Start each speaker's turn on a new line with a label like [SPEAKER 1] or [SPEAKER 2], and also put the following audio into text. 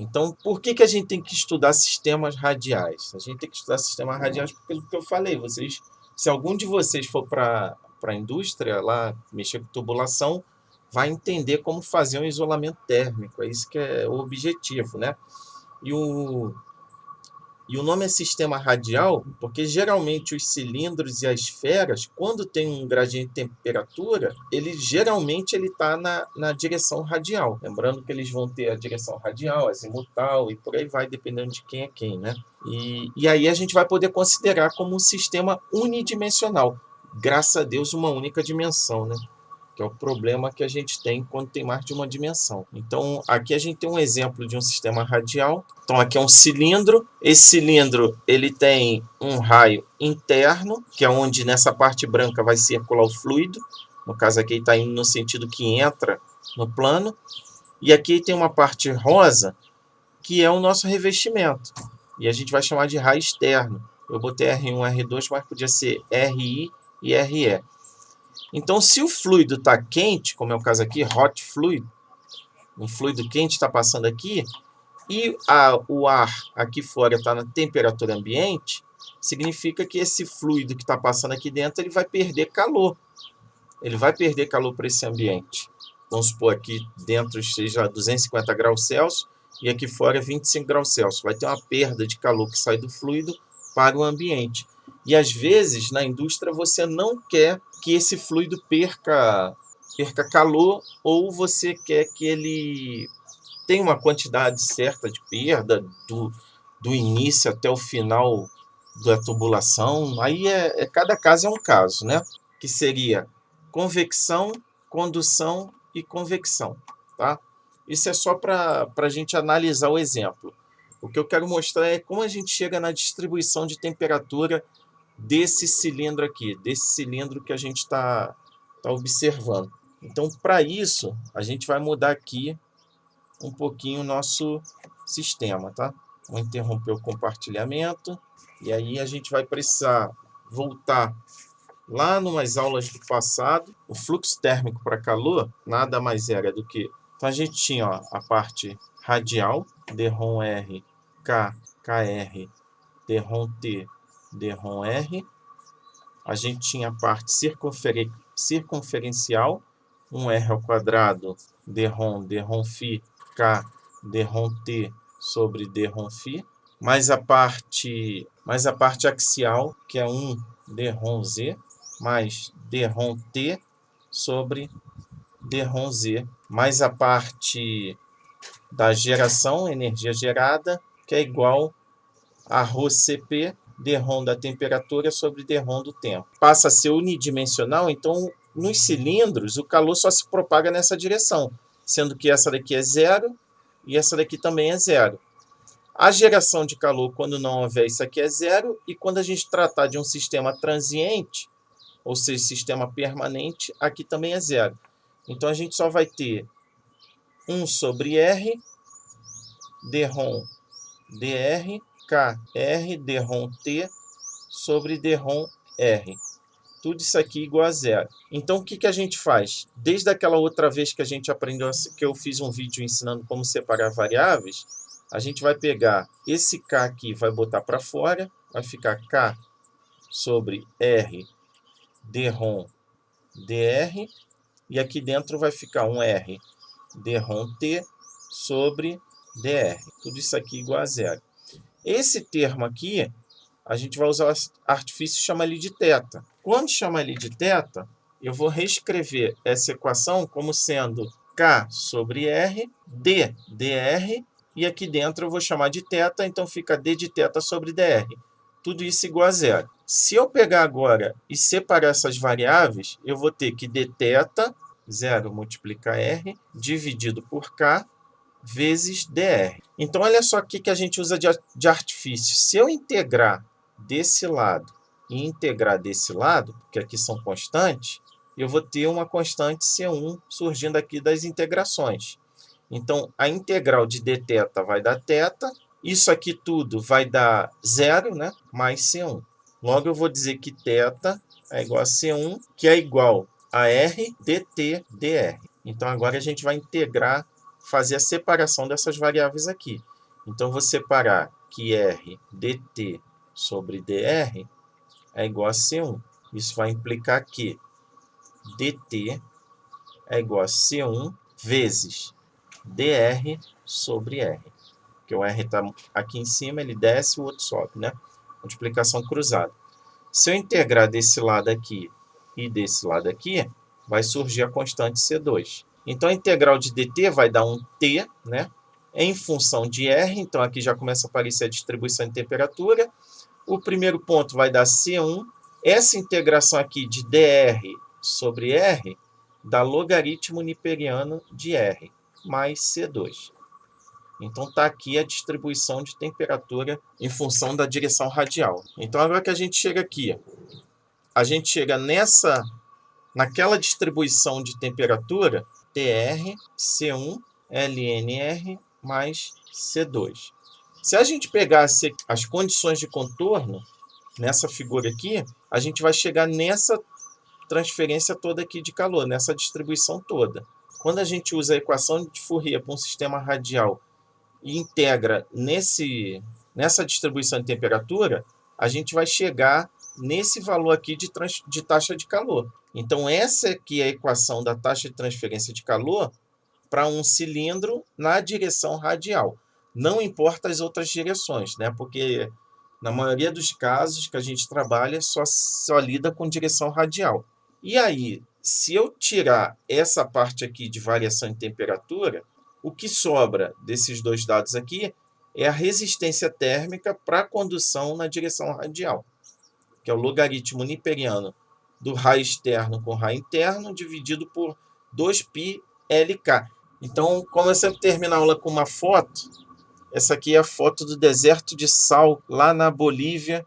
[SPEAKER 1] Então, por que a gente tem que estudar sistemas radiais? A gente tem que estudar sistemas radiais porque, o que eu falei, se algum de vocês for para a indústria, lá, mexer com tubulação, vai entender como fazer um isolamento térmico. É isso que é o objetivo, né? E o nome é sistema radial porque geralmente os cilindros e as esferas, quando tem um gradiente de temperatura, geralmente ele está na direção radial. Lembrando que eles vão ter a direção radial, azimutal e por aí vai, dependendo de quem é quem, né? E aí a gente vai poder considerar como um sistema unidimensional. Graças a Deus, uma única dimensão, né? Que é o problema que a gente tem quando tem mais de uma dimensão. Então, aqui a gente tem um exemplo de um sistema radial. Então, aqui é um cilindro. Esse cilindro ele tem um raio interno, que é onde nessa parte branca vai circular o fluido. No caso aqui, está indo no sentido que entra no plano. E aqui tem uma parte rosa, que é o nosso revestimento. E a gente vai chamar de raio externo. Eu botei R1, R2, mas podia ser RI e RE. Então, se o fluido está quente, como é o caso aqui, hot fluid, um fluido quente está passando aqui, e o ar aqui fora está na temperatura ambiente, significa que esse fluido que está passando aqui dentro ele vai perder calor. Ele vai perder calor para esse ambiente. Vamos supor aqui dentro esteja 250 graus Celsius e aqui fora 25 graus Celsius. Vai ter uma perda de calor que sai do fluido para o ambiente. E às vezes na indústria você não quer que esse fluido perca calor, ou você quer que ele tenha uma quantidade certa de perda do início até o final da tubulação. Aí cada caso é um caso, né? Que seria convecção, condução e convecção, tá? Isso é só para a gente analisar o exemplo. O que eu quero mostrar é como a gente chega na distribuição de temperatura desse cilindro aqui, desse cilindro que a gente está observando. Então, para isso, a gente vai mudar aqui um pouquinho o nosso sistema, tá? Vou interromper o compartilhamento e aí a gente vai precisar voltar lá numas aulas do passado. O fluxo térmico para calor nada mais era do que... Então, a gente tinha a parte radial, dρr, K, KR, dρt, dρr. A gente tinha a parte circunferencial, 1r², dρ, dρφ, K, dρt sobre dρφ, mais a parte axial, que é 1 dρz, mais dρt sobre dρz, mais a parte da geração, energia gerada, que é igual a ρCp, dρ da temperatura sobre dρ do tempo. Passa a ser unidimensional, então nos cilindros o calor só se propaga nessa direção, sendo que essa daqui é zero e essa daqui também é zero. A geração de calor, quando não houver, isso aqui é zero, e quando a gente tratar de um sistema transiente, ou seja, sistema permanente, aqui também é zero. Então a gente só vai ter 1 sobre R, dρ dr, KR, dρt sobre dρr. Tudo isso aqui igual a zero. Então, o que a gente faz? Desde aquela outra vez que a gente aprendeu, que eu fiz um vídeo ensinando como separar variáveis, a gente vai pegar esse K aqui, vai botar para fora, vai ficar K sobre R, dρ, dr, e aqui dentro vai ficar um R, dρt sobre dr. Tudo isso aqui igual a zero. Esse termo aqui, a gente vai usar o artifício e chama ele de θ. Quando chama ele de θ, eu vou reescrever essa equação como sendo K sobre R, D, dr, e aqui dentro eu vou chamar de θ, então fica D de θ sobre dr. Tudo isso igual a zero. Se eu pegar agora e separar essas variáveis, eu vou ter que dθ, 0 multiplica R, dividido por K, vezes dr. Então, olha só o que a gente usa de artifício. Se eu integrar desse lado e integrar desse lado, porque aqui são constantes, eu vou ter uma constante C1 surgindo aqui das integrações. Então, a integral de dθ vai dar θ, isso aqui tudo vai dar zero, né? Mais C1. Logo, eu vou dizer que θ é igual a C1, que é igual a R dt dr. Então, agora a gente vai integrar fazer a separação dessas variáveis aqui. Então, vou separar que R dt sobre dr é igual a C1. Isso vai implicar que dt é igual a C1 vezes dr sobre R. Porque o R está aqui em cima, ele desce, o outro sobe, né? Multiplicação cruzada. Se eu integrar desse lado aqui e desse lado aqui, vai surgir a constante C2. Então, a integral de dt vai dar um t, né? Em função de R, então aqui já começa a aparecer a distribuição de temperatura. O primeiro ponto vai dar C1. Essa integração aqui de dr sobre R dá logaritmo niperiano de R, mais C2. Então, está aqui a distribuição de temperatura em função da direção radial. Então, agora que a gente chega aqui, a gente chega naquela distribuição de temperatura, TR, C1, LNR, mais C2. Se a gente pegasse as condições de contorno, nessa figura aqui, a gente vai chegar nessa transferência toda aqui de calor, nessa distribuição toda. Quando a gente usa a equação de Fourier para um sistema radial e integra nessa distribuição de temperatura, a gente vai chegar nesse valor aqui de taxa de calor. Então, essa aqui é a equação da taxa de transferência de calor para um cilindro na direção radial. Não importa as outras direções, né? Porque na maioria dos casos que a gente trabalha, só lida com direção radial. E aí, se eu tirar essa parte aqui de variação de temperatura, o que sobra desses dois dados aqui é a resistência térmica para a condução na direção radial, que é o logaritmo niperiano do raio externo com raio interno, dividido por 2πLK. Então, como eu sempre termino a aula com uma foto, essa aqui é a foto do deserto de sal, lá na Bolívia,